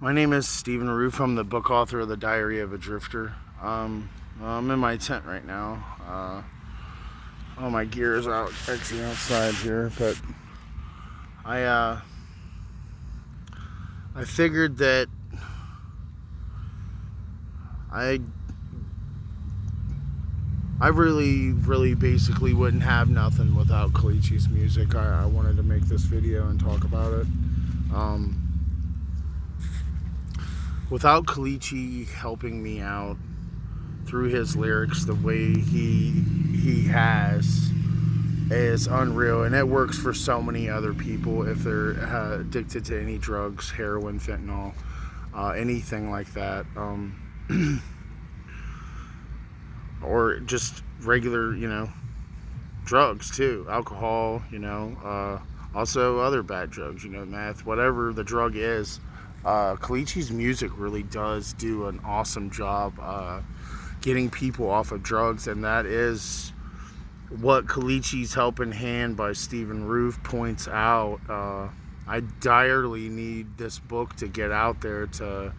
My name is Stephen Roof. I'm the book author of The Diary of a Drifter. I'm in my tent right now. All my gear is actually outside here, but I figured that I really basically wouldn't have nothing without Kalichi's music. I wanted to make this video and talk about it. Without Kalichi helping me out through his lyrics the way he has is unreal, and it works for so many other people if they're addicted to any drugs, heroin, fentanyl, anything like that, or just regular, drugs too, alcohol, also other bad drugs, meth, whatever the drug is. Kalichi's music really does do an awesome job getting people off of drugs, and that is what Kalichi's Helping Hand by Stephen Roof points out. I direly need this book to get out there to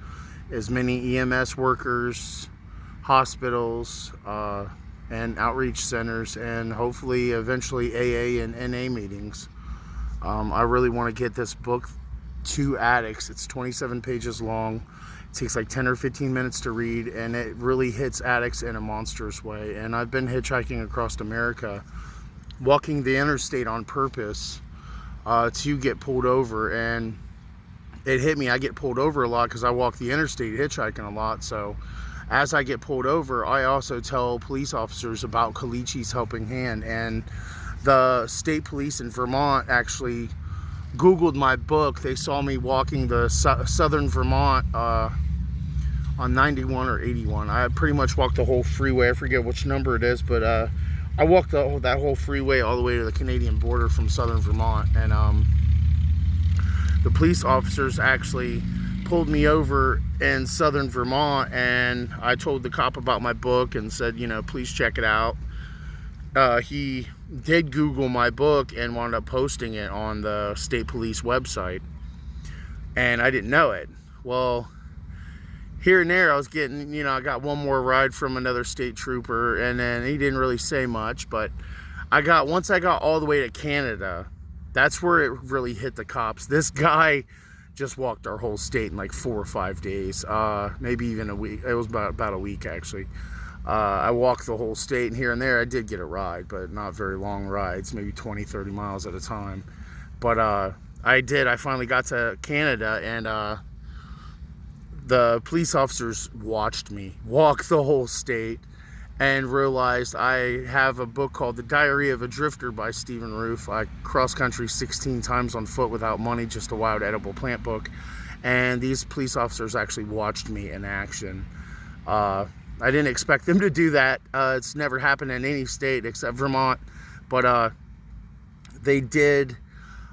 as many EMS workers, hospitals, and outreach centers, and hopefully eventually AA and NA meetings. I really want to get this book to addicts. It's 27 pages long. It takes like 10 or 15 minutes to read, and it really hits addicts in a monstrous way. And I've been hitchhiking across America, walking the interstate on purpose to get pulled over, and it hit me. I get pulled over a lot because I walk the interstate hitchhiking a lot. So as I get pulled over, I also tell police officers about Kalichi's Helping Hand, and the state police in Vermont actually Googled my book. They saw me walking the southern Vermont on 91 or 81. I pretty much walked the whole freeway. I forget which number it is, but I walked that whole freeway all the way to the Canadian border from southern Vermont. And the police officers actually pulled me over in southern Vermont, and I told the cop about my book and said, please check it out. He did Google my book and wound up posting it on the state police website, and I didn't know it. Well, here and there I was getting, I got one more ride from another state trooper, and then he didn't really say much, but once I got all the way to Canada, that's where it really hit the cops. This guy just walked our whole state in like 4 or 5 days, maybe even a week. It was about a week, actually. I walked the whole state, and here and there I did get a ride, but not very long rides, maybe 20, 30 miles at a time. But I finally got to Canada, and the police officers watched me walk the whole state and realized I have a book called The Diary of a Drifter by Stephen Roof. I cross-country 16 times on foot without money, just a wild edible plant book. And these police officers actually watched me in action. I didn't expect them to do that. It's never happened in any state except Vermont. But they did,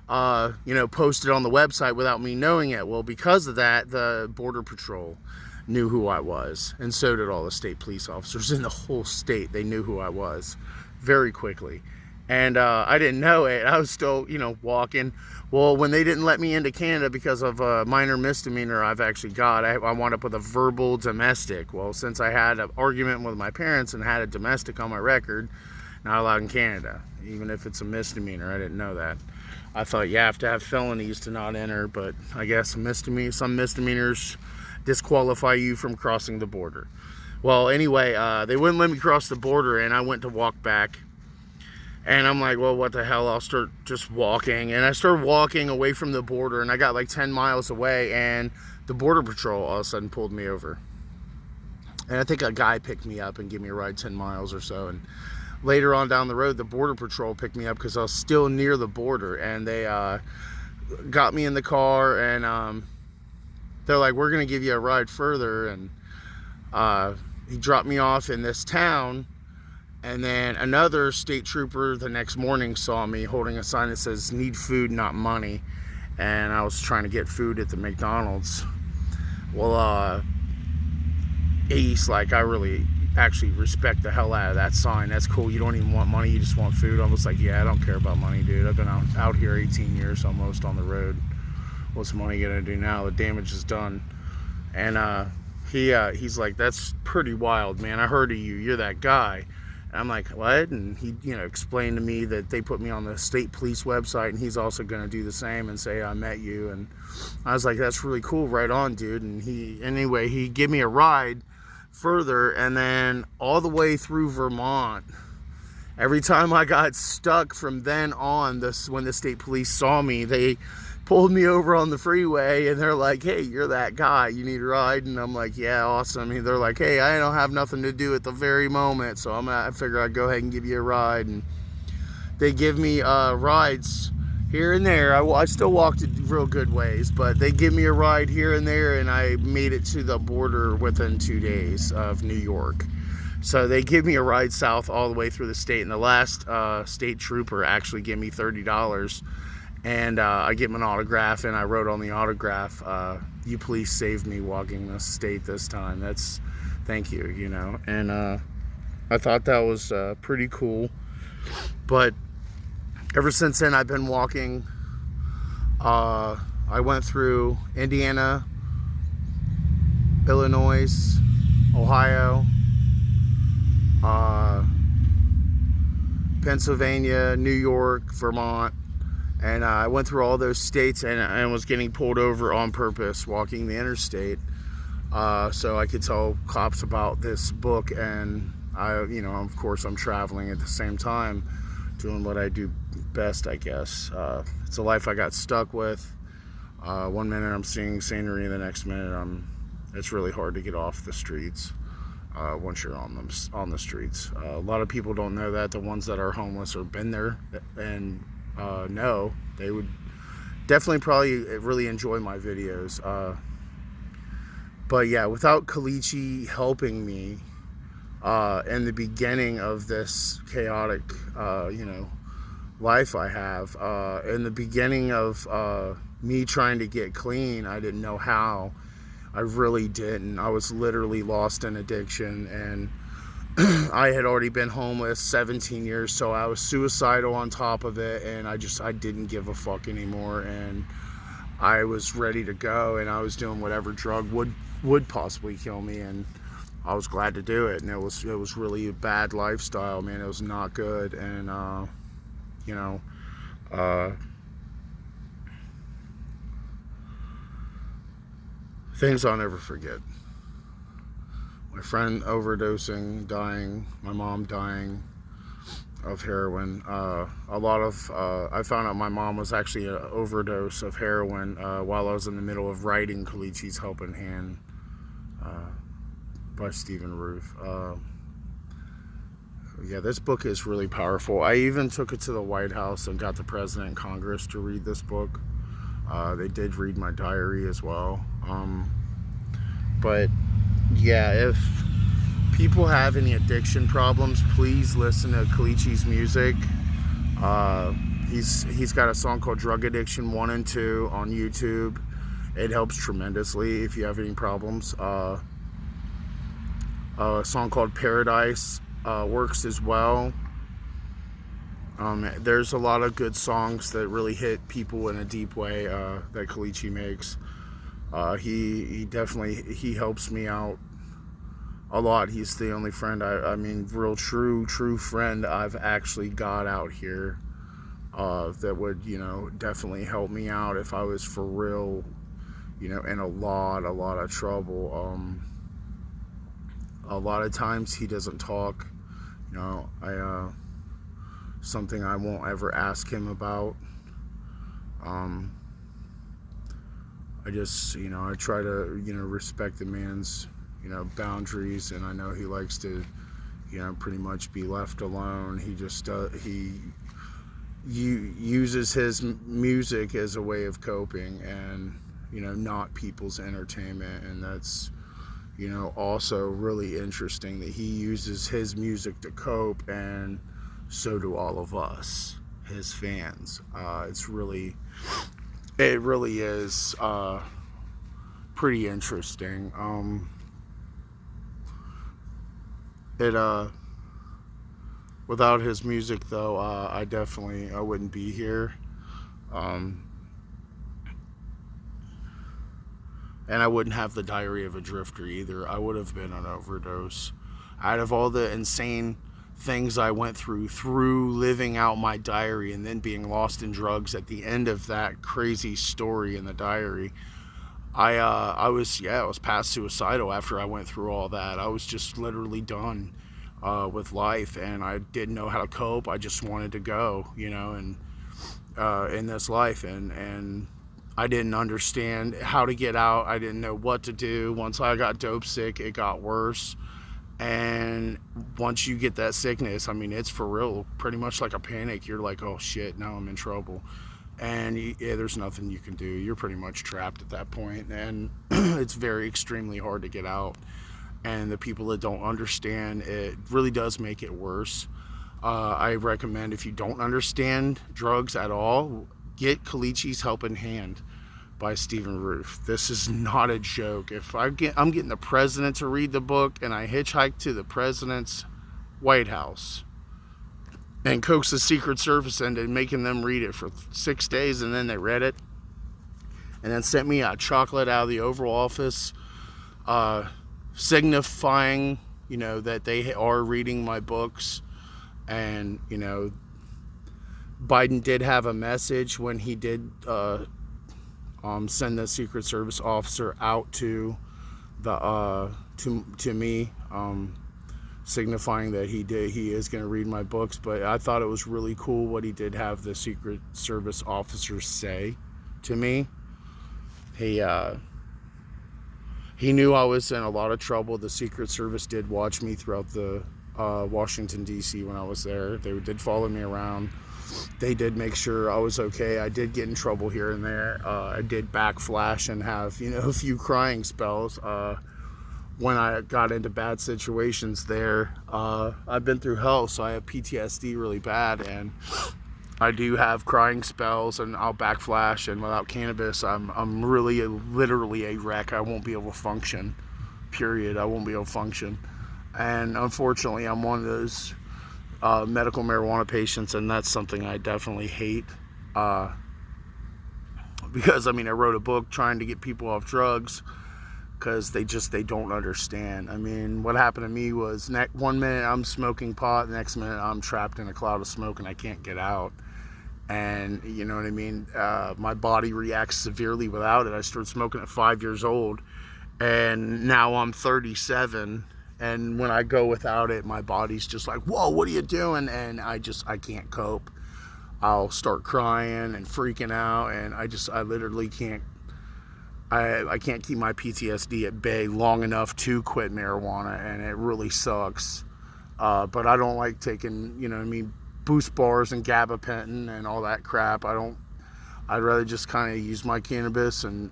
post it on the website without me knowing it. Well, because of that, the Border Patrol knew who I was. And so did all the state police officers in the whole state. They knew who I was very quickly. And I didn't know it. I was still, walking. Well, when they didn't let me into Canada because of a minor misdemeanor I've actually got, I wound up with a verbal domestic. Well, since I had an argument with my parents and had a domestic on my record, not allowed in Canada, even if it's a misdemeanor. I didn't know that. I thought you have to have felonies to not enter, but I guess some misdemeanors disqualify you from crossing the border. Well, anyway, they wouldn't let me cross the border, and I went to walk back. And I'm like, well, what the hell? I'll start just walking. And I started walking away from the border, and I got like 10 miles away, and the Border Patrol all of a sudden pulled me over. And I think a guy picked me up and gave me a ride 10 miles or so. And later on down the road, the Border Patrol picked me up because I was still near the border. And they got me in the car, and they're like, we're going to give you a ride further. And he dropped me off in this town. And then another state trooper the next morning saw me holding a sign that says, need food, not money. And I was trying to get food at the McDonald's. Well, he's like, I really actually respect the hell out of that sign. That's cool. You don't even want money. You just want food. I was like, yeah, I don't care about money, dude. I've been out here 18 years almost on the road. What's money going to do now? The damage is done. And he's like, "That's pretty wild, man. I heard of you. You're that guy." And I'm like, "What?" And he, explained to me that they put me on the state police website, and he's also going to do the same and say I met you. And I was like, "That's really cool. Right on, dude." And he gave me a ride further, and then all the way through Vermont. Every time I got stuck from then on, when the state police saw me, they pulled me over on the freeway, and they're like, "Hey, you're that guy. You need a ride?" And I'm like, "Yeah, awesome." And they're like, "Hey, I don't have nothing to do at the very moment, so I figure I'd go ahead and give you a ride." And they give me rides here and there. I still walked a real good ways, but they give me a ride here and there, and I made it to the border within 2 days of New York. So they give me a ride south all the way through the state, and the last state trooper actually gave me $30, and I gave him an autograph, and I wrote on the autograph, "You police saved me walking this state this time. Thank you," And I thought that was pretty cool. But ever since then, I've been walking. I went through Indiana, Illinois, Ohio, Pennsylvania, New York, Vermont, and I went through all those states, and was getting pulled over on purpose walking the interstate, so I could tell cops about this book. And of course, I'm traveling at the same time, doing what I do best, I guess. It's a life I got stuck with. One minute I'm seeing scenery, the next minute it's really hard to get off the streets. Once you're on the streets, a lot of people don't know that. The ones that are homeless or been there and know, they would definitely probably really enjoy my videos. But yeah, without Kalichi helping me in the beginning of this chaotic, life I have, in the beginning of me trying to get clean, I didn't know how. I really didn't. I was literally lost in addiction, and I had already been homeless 17 years, so I was suicidal on top of it, and I didn't give a fuck anymore, and I was ready to go, and I was doing whatever drug would possibly kill me, and I was glad to do it. And it was really a bad lifestyle, man. It was not good. And things I'll never forget. My friend overdosing, dying, my mom dying of heroin. I found out my mom was actually an overdose of heroin while I was in the middle of writing Kalichi's Helping Hand by Stephen Ruth. Yeah, this book is really powerful. I even took it to the White House and got the President and Congress to read this book. They did read my diary as well. But yeah, if people have any addiction problems, please listen to Kalichi's music. He's got a song called Drug Addiction 1 and 2 on YouTube. It helps tremendously if you have any problems. A song called Paradise works as well. There's a lot of good songs that really hit people in a deep way that Kalichi makes. He definitely helps me out a lot. He's the only friend, real true friend I've actually got out here that would, definitely help me out if I was for real, in a lot of trouble. A lot of times he doesn't talk. Something I won't ever ask him about. I just, I try to, respect the man's, boundaries, and I know he likes to, pretty much be left alone. He just, he uses his music as a way of coping and, not people's entertainment, and that's, also really interesting that he uses his music to cope, and so do all of us, his fans. It really is pretty interesting. Without his music, though, I wouldn't be here. And I wouldn't have the diary of a drifter either. I would have been an overdose. Out of all the insane things I went through living out my diary and then being lost in drugs at the end of that crazy story in the diary, I was past suicidal after I went through all that. I was just literally done with life, and I didn't know how to cope. I just wanted to go, and in this life, and I didn't understand how to get out. I didn't know what to do. Once I got dope sick, it got worse. And once you get that sickness, I mean, it's for real, pretty much like a panic. You're like, oh shit, now I'm in trouble. And there's nothing you can do. You're pretty much trapped at that point. And it's very extremely hard to get out. And the people that don't understand, it really does make it worse. I recommend, if you don't understand drugs at all, get Kalichi's Helping Hand by Stephen Roof. This is not a joke. I'm getting the president to read the book, and I hitchhiked to the president's White House and coaxed the Secret Service into making them read it for 6 days, and then they read it and then sent me a chocolate out of the Oval Office signifying, that they are reading my books. And, Biden did have a message when he did send the Secret Service officer out to the to me, signifying that he is going to read my books. But I thought it was really cool what he did have the Secret Service officer say to me. He knew I was in a lot of trouble. The Secret Service did watch me throughout the Washington, D.C. when I was there. They did follow me around. They did make sure I was okay. I did get in trouble here and there. I did backflash and have, a few crying spells when I got into bad situations there. I've been through hell, so I have PTSD really bad, and I do have crying spells, and I'll backflash, and without cannabis, I'm really literally a wreck. I won't be able to function, period. I won't be able to function. And unfortunately, I'm one of those medical marijuana patients, and that's something I definitely hate. Because, I wrote a book trying to get people off drugs because they don't understand. What happened to me was 1 minute I'm smoking pot, the next minute I'm trapped in a cloud of smoke and I can't get out. And you know what I mean? My body reacts severely without it. I started smoking at 5 years old, and now I'm 37. And when I go without it, my body's just like, whoa, what are you doing? And I can't cope. I'll start crying and freaking out, and I literally can't. I can't keep my PTSD at bay long enough to quit marijuana, and it really sucks. But I don't like taking, boost bars and gabapentin and all that crap. I'd rather just kind of use my cannabis and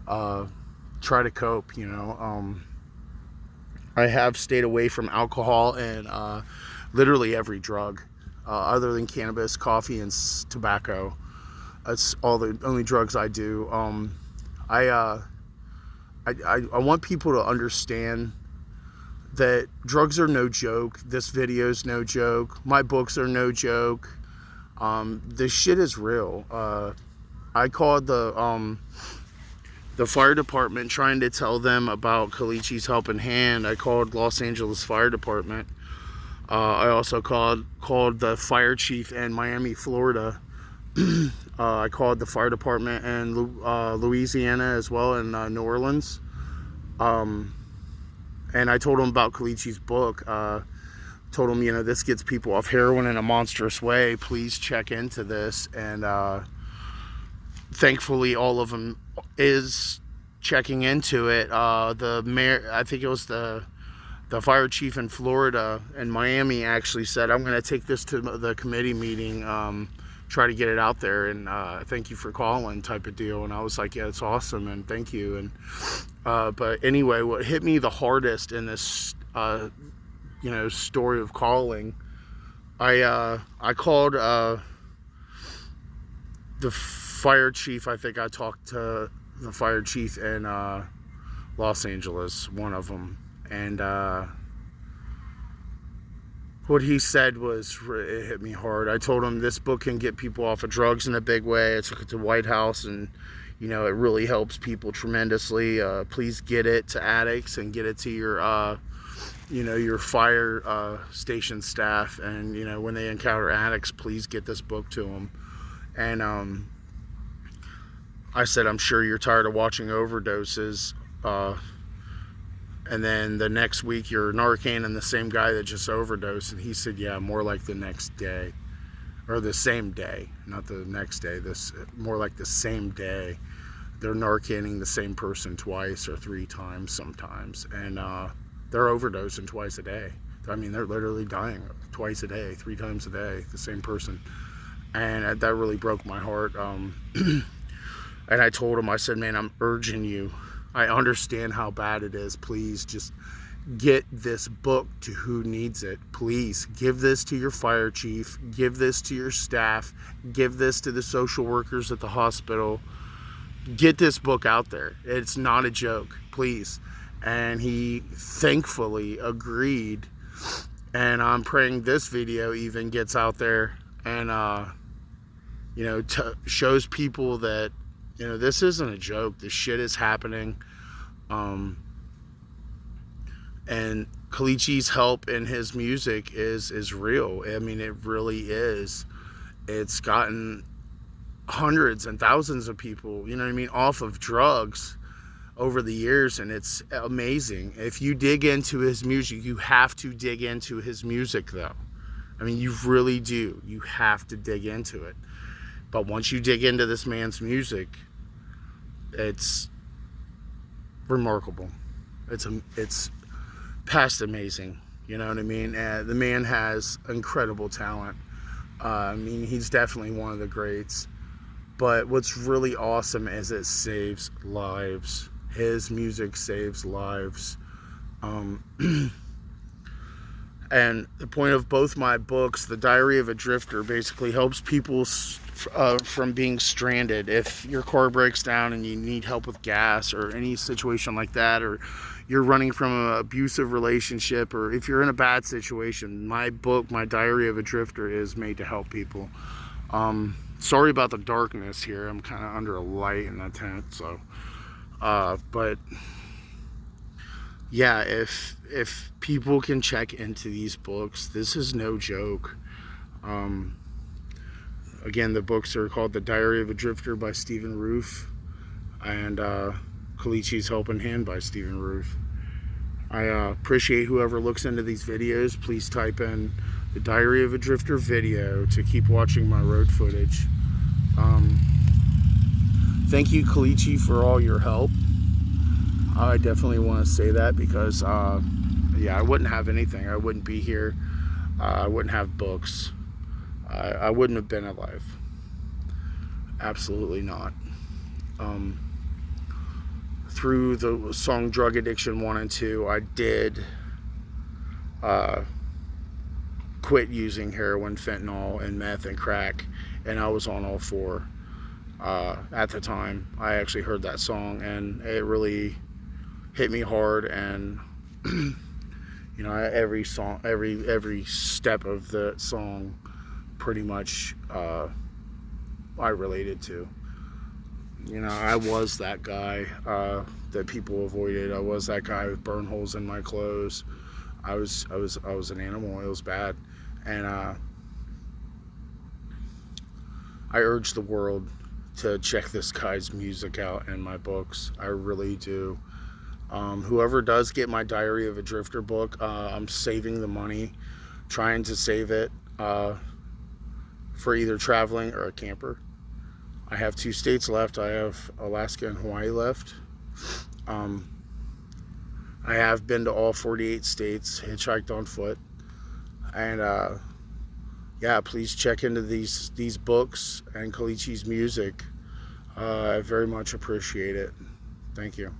try to cope, I have stayed away from alcohol and literally every drug other than cannabis, coffee, and tobacco. That's all the only drugs I do. I want people to understand that drugs are no joke. This video's no joke. My books are no joke. This shit is real. I called the fire department trying to tell them about Kalichi's Helping Hand. I called Los Angeles Fire Department. I also called the fire chief in Miami, Florida. I called the fire department in Louisiana as well, in New Orleans. And I told them about Kalichi's book. Told them, this gets people off heroin in a monstrous way. Please check into this. And thankfully, all of them is checking into it. The mayor, I think it was the fire chief in Florida and Miami, actually said, I'm going to take this to the committee meeting, try to get it out there, and thank you for calling, type of deal. And I was like, yeah, it's awesome, and thank you. And but anyway, what hit me the hardest in this story of calling, I called the fire chief. I think I talked to the fire chief in Los Angeles, one of them, and what he said it hit me hard. I told him this book can get people off of drugs in a big way. I took it to White House, and You know, it really helps people tremendously. Please get it to addicts and get it to your you know, your fire station staff, and you know, when they encounter addicts, please get this book to them. And I said, I'm sure you're tired of watching overdoses, and then the next week you're Narcan the same guy that just overdosed. And he said, yeah, more like the next day, or the same day, not the next day, this more like the same day. They're Narcaning the same person twice or 3 times sometimes, and they're overdosing twice a day. I mean, they're literally dying twice a day, 3 times a day, the same person. And that really broke my heart. And I told him, I said, man, I'm urging you. I understand how bad it is. Please just get this book to who needs it. Please give this to your fire chief. Give this to your staff. Give this to the social workers at the hospital. Get this book out there. It's not a joke, please. And he thankfully agreed, and I'm praying this video even gets out there and you know, shows people that, you know, this isn't a joke. This shit is happening. And Kalichi's help in his music is real. I mean, it really is. It's gotten hundreds and thousands of people, you know what I mean, off of drugs over the years, and it's amazing. If you dig into his music, you have to dig into his music though. I mean, you really do. You have to dig into it. But once you dig into this man's music, it's remarkable. It's past amazing. You know what I mean? The man has incredible talent. I mean, he's definitely one of the greats. But what's really awesome is it saves lives. His music saves lives. And the point of both my books, The Diary of a Drifter, basically helps people from being stranded. If your car breaks down and you need help with gas or any situation like that, or you're running from an abusive relationship, or if you're in a bad situation, my book, My Diary of a Drifter, is made to help people. Sorry about the darkness here. I'm kind of under a light in the tent, so but yeah, if people can check into these books, this is no joke. Again, the books are called The Diary of a Drifter by Stephen Roof, and Kalichi's Helping Hand by Stephen Roof. I appreciate whoever looks into these videos. Please type in The Diary of a Drifter video to keep watching my road footage. Thank you, Kalichi, for all your help. I definitely want to say that because yeah, I wouldn't have anything. I wouldn't be here. I wouldn't have books. I wouldn't have been alive. Absolutely not. Through the song Drug Addiction 1 and 2, I did quit using heroin, fentanyl, and meth and crack, and I was on all 4 at the time. I actually heard that song, and it really hit me hard. And you know, every song, every step of the song, pretty much I related to. You know, I was that guy that people avoided. I was that guy with burn holes in my clothes. I was an animal. It was bad, and I urge the world to check this guy's music out and my books. I really do. Whoever does get my Diary of a Drifter book, I'm saving the money, trying to save it for either traveling or a camper. I have 2 states left. I have Alaska and Hawaii left. I have been to all 48 states, hitchhiked on foot. And yeah, please check into these books and Kalichi's music. I very much appreciate it. Thank you.